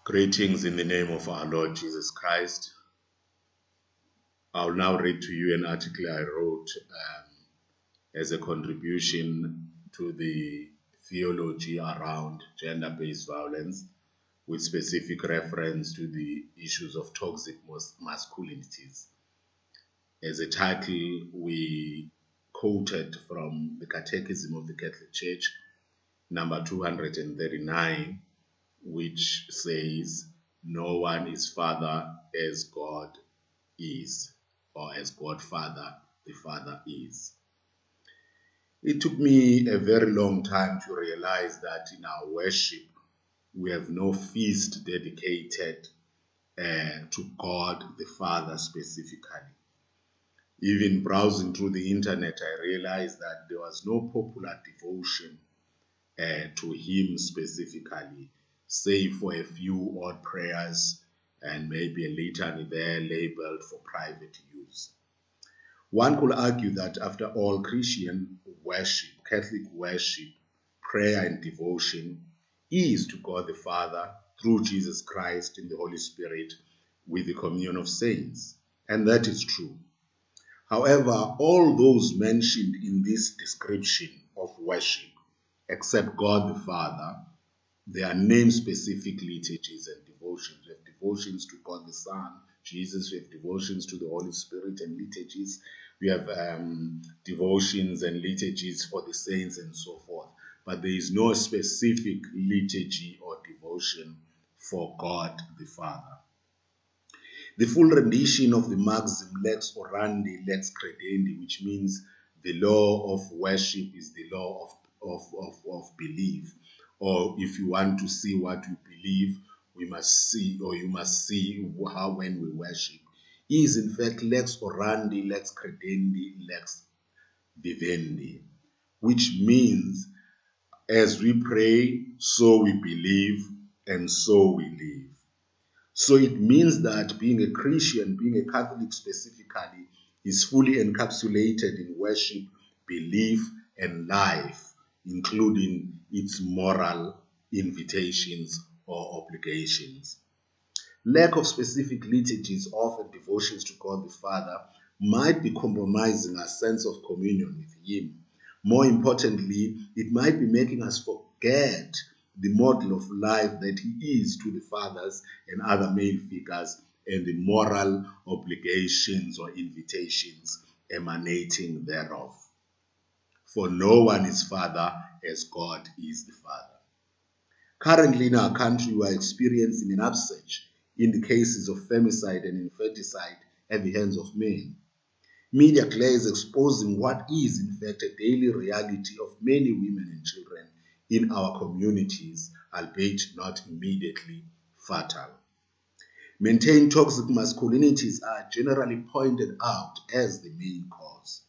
Greetings in the name of our Lord Jesus Christ. I'll now read to you an article I wrote as a contribution to the theology around gender-based violence, with specific reference to the issues of toxic masculinities. As a title, we quoted from the Catechism of the Catholic Church, number 239, which says, "No one is father as God is, or as God Father, the Father is." It took me a very long time to realize that in our worship, we have no feast dedicated to God the Father specifically. Even browsing through the internet, I realized that there was no popular devotion to Him specifically, save for a few odd prayers and maybe a litany there labeled for private use. One could argue that after all, Christian worship, Catholic worship, prayer and devotion is to God the Father through Jesus Christ in the Holy Spirit with the communion of saints, and that is true. However, all those mentioned in this description of worship, except God the Father, they are name-specific liturgies and devotions. We have devotions to God the Son, Jesus. We have devotions to the Holy Spirit and liturgies. We have devotions and liturgies for the saints and so forth. But there is no specific liturgy or devotion for God the Father. The full rendition of the maxim lex orandi, lex credendi, which means the law of worship is the law of belief. Or if you want to see what you believe, we must see, or you must see how when we worship, is in fact lex orandi, lex credendi, lex vivendi, which means as we pray, so we believe, and so we live. So it means that being a Christian, being a Catholic specifically, is fully encapsulated in worship, belief, and life, including its moral invitations or obligations. Lack of specific liturgies, often devotions to God the Father, might be compromising our sense of communion with Him. More importantly, it might be making us forget the model of life that He is to the fathers and other male figures, and the moral obligations or invitations emanating thereof. For no one is father as God is the Father. Currently in our country, we are experiencing an upsurge in the cases of femicide and infanticide at the hands of men. Media glare is exposing what is in fact a daily reality of many women and children in our communities, albeit not immediately fatal. Maintained toxic masculinities are generally pointed out as the main cause.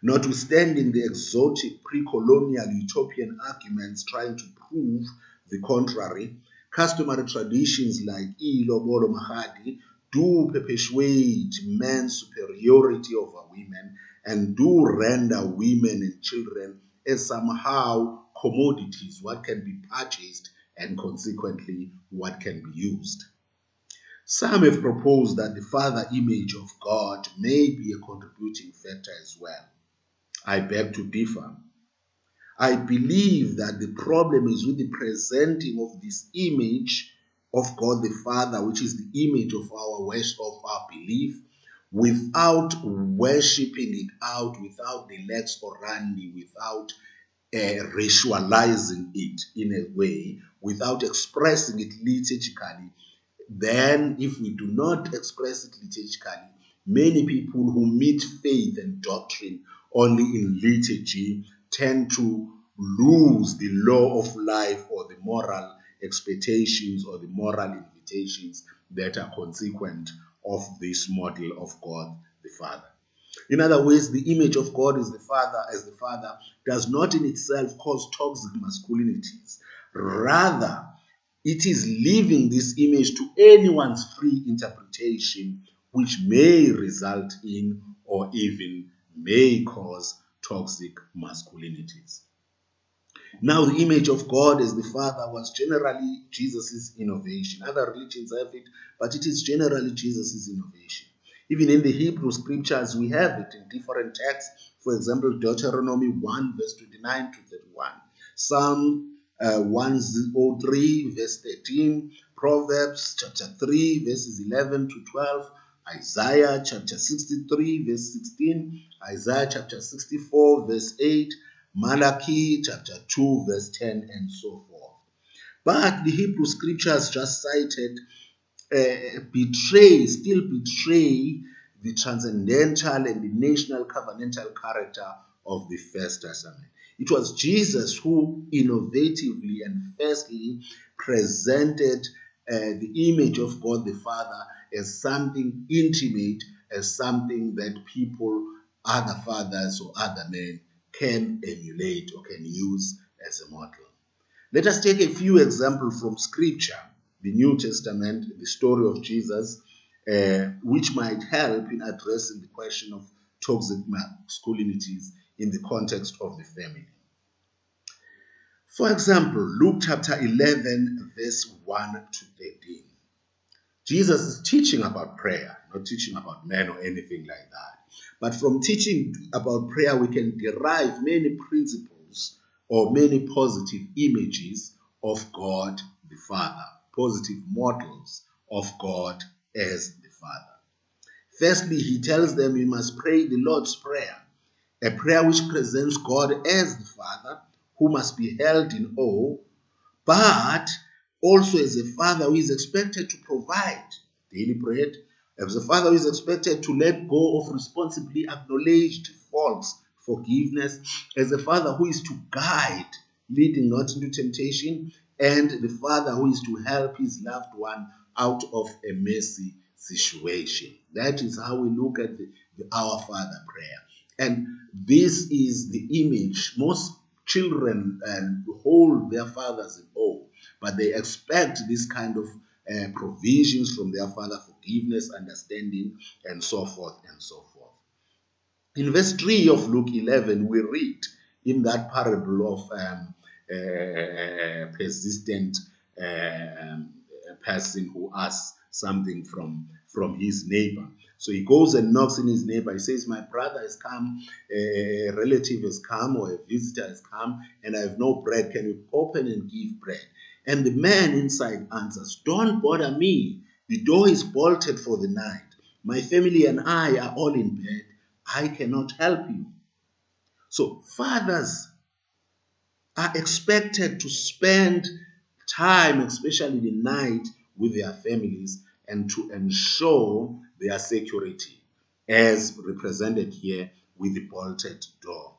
Notwithstanding the exotic pre-colonial utopian arguments trying to prove the contrary, customary traditions like ilobolo mahadi do perpetuate man's superiority over women and do render women and children as somehow commodities, what can be purchased and consequently what can be used. Some have proposed that the father image of God may be a contributing factor as well. I beg to differ. I believe that the problem is with the presenting of this image of God the Father, which is the image of our worship, of our belief, without worshipping it out, without the lex orandi, without racializing it in a way, without expressing it liturgically. Then, if we do not express it liturgically, many people who meet faith and doctrine only in liturgy tend to lose the law of life or the moral expectations or the moral invitations that are consequent of this model of God the Father. In other words, the image of God as the Father does not in itself cause toxic masculinities. Rather, it is leaving this image to anyone's free interpretation, which may result in or even may cause toxic masculinities. Now, the image of God as the Father was generally Jesus' innovation. Other religions have it, but it is generally Jesus' innovation. Even in the Hebrew scriptures, we have it in different texts. For example, Deuteronomy 1, verse 29 to 31. Psalm 103, verse 13. Proverbs chapter 3, verses 11 to 12. Isaiah chapter 63, verse 16. Isaiah chapter 64, verse 8. Malachi chapter 2, verse 10, and so forth. But the Hebrew scriptures just cited still betray the transcendental and the national covenantal character of the First Testament. It was Jesus who innovatively and firstly presented the image of God the Father as something intimate, as something that people, other fathers or other men, can emulate or can use as a model. Let us take a few examples from Scripture, the New Testament, the story of Jesus, which might help in addressing the question of toxic masculinities in the context of the family. For example, Luke chapter 11, verse 1 to 13. Jesus is teaching about prayer, not teaching about men or anything like that. But from teaching about prayer, we can derive many principles or many positive images of God the Father, positive models of God as the Father. Firstly, he tells them you must pray the Lord's Prayer, a prayer which presents God as the Father, who must be held in awe, but also as a father who is expected to provide daily bread, as a father who is expected to let go of responsibly acknowledged faults, forgiveness, as a father who is to guide, leading not into temptation, and the father who is to help his loved one out of a messy situation. That is how we look at the Our Father prayer. And this is the image most children hold their fathers in awe, but they expect this kind of provisions from their father, forgiveness, understanding, and so forth and so forth. In verse 3 of Luke 11, we read in that parable of persistent person who asks something from his neighbor. So he goes and knocks in his neighbor. He says, my brother has come, a relative has come, or a visitor has come, and I have no bread. Can you open and give bread? And the man inside answers, don't bother me. The door is bolted for the night. My family and I are all in bed. I cannot help you. So fathers are expected to spend time, especially the night, with their families and to ensure their security, as represented here with the bolted door.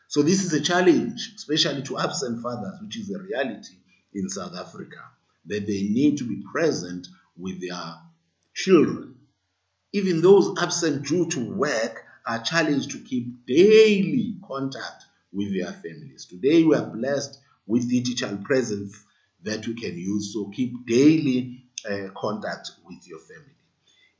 So this is a challenge, especially to absent fathers, which is a reality in South Africa, that they need to be present with their children. Even those absent due to work are challenged to keep daily contact with their families. Today we are blessed with digital presence that we can use, so keep daily contact with your family.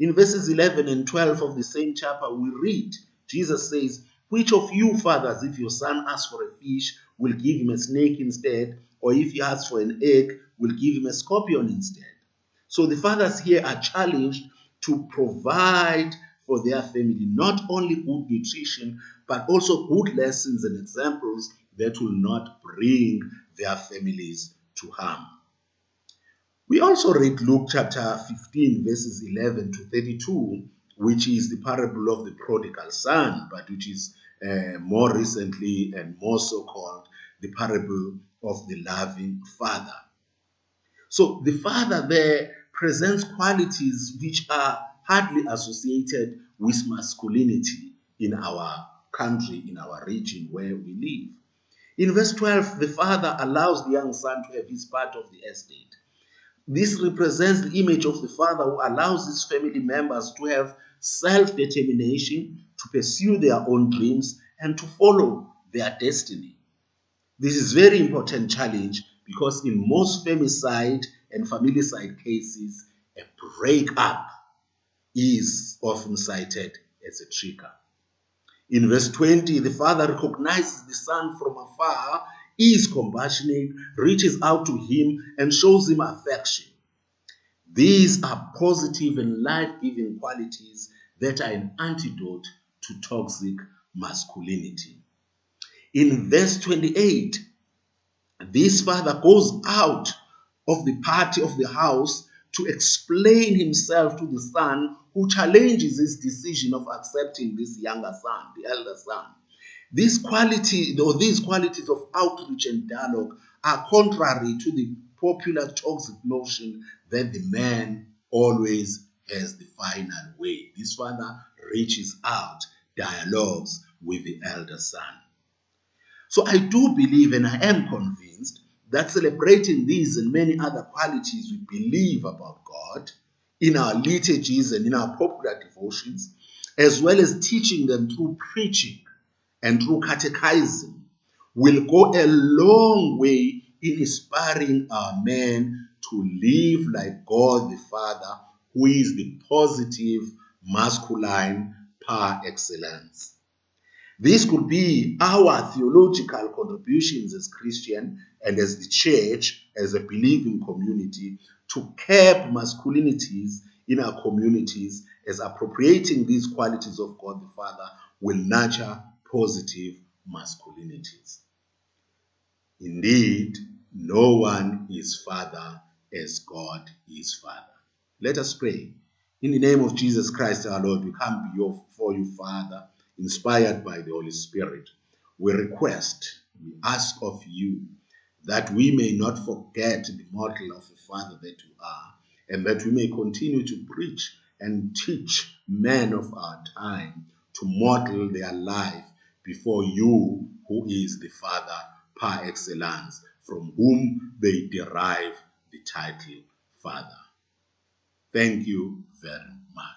In verses 11 and 12 of the same chapter, we read, Jesus says, which of you fathers, if your son asks for a fish, will give him a snake instead, or if he asks for an egg, will give him a scorpion instead? So the fathers here are challenged to provide for their family not only good nutrition, but also good lessons and examples that will not bring their families to harm. We also read Luke chapter 15, verses 11 to 32, which is the parable of the prodigal son, but which is more recently and more so called the parable of the loving father. So the father there presents qualities which are hardly associated with masculinity in our country, in our region where we live. In verse 12, the father allows the young son to have his part of the estate. This represents the image of the father who allows his family members to have self-determination, to pursue their own dreams, and to follow their destiny. This is a very important challenge because in most femicide and familicide cases, a breakup is often cited as a trigger. In verse 20, the father recognizes the son from afar is compassionate, reaches out to him, and shows him affection. These are positive and life-giving qualities that are an antidote to toxic masculinity. In verse 28, this father goes out of the party of the house to explain himself to the son, who challenges his decision of accepting this younger son, the elder son. These qualities of outreach and dialogue are contrary to the popular toxic notion that the man always has the final way. This father reaches out, dialogues with the elder son. So I do believe, and I am convinced, that celebrating these and many other qualities we believe about God in our liturgies and in our popular devotions, as well as teaching them through preaching and through catechism, will go a long way in inspiring our men to live like God the Father, who is the positive masculine par excellence. This could be our theological contributions as Christian and as the church, as a believing community, to curb masculinities in our communities, as appropriating these qualities of God the Father will nurture positive masculinities. Indeed, no one is Father as God is Father. Let us pray. In the name of Jesus Christ our Lord, we come before you, Father, inspired by the Holy Spirit. We request, we ask of you that we may not forget the model of a Father that you are, and that we may continue to preach and teach men of our time to model their life before you, who is the Father par excellence, from whom they derive the title Father. Thank you very much.